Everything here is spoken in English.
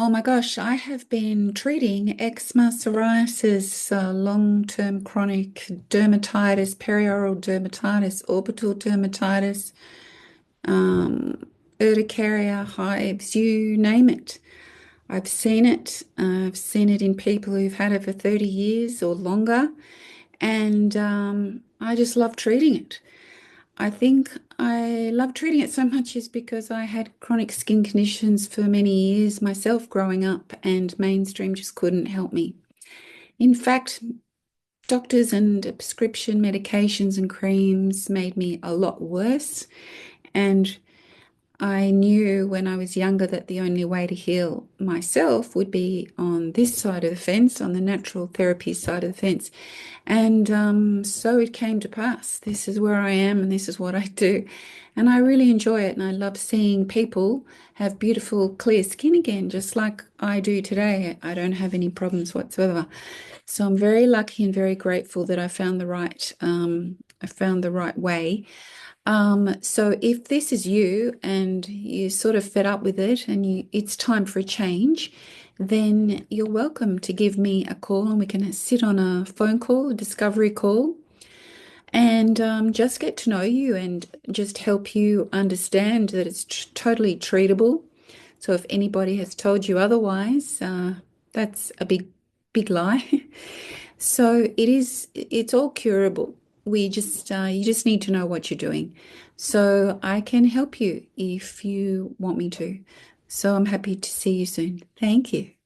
Oh my gosh, I have been treating eczema, psoriasis, long-term chronic dermatitis, perioral dermatitis, orbital dermatitis, um, urticaria, hives, you name it. I've seen it. I've seen it in people who've had it for 30 years or longer, and I just love treating it. I think I love treating it so much is because I had chronic skin conditions for many years myself growing up, and mainstream just couldn't help me. In fact, doctors and prescription medications and creams made me a lot worse. And I knew when I was younger that the only way to heal myself would be on this side of the fence, on the natural therapy side of the fence. And so it came to pass. This is where I am and this is what I do. And I really enjoy it. And I love seeing people have beautiful, clear skin again, just like I do today. I don't have any problems whatsoever. So I'm very lucky and very grateful that I found the right way. So if this is you and you're sort of fed up with it and it's time for a change, then you're welcome to give me a call and we can sit on a phone call, a discovery call, and just get to know you and just help you understand that it's totally treatable. So if anybody has told you otherwise, that's a big lie. So it's all curable. You just need to know what you're doing. So I can help you if you want me to. So I'm happy to see you soon. Thank you.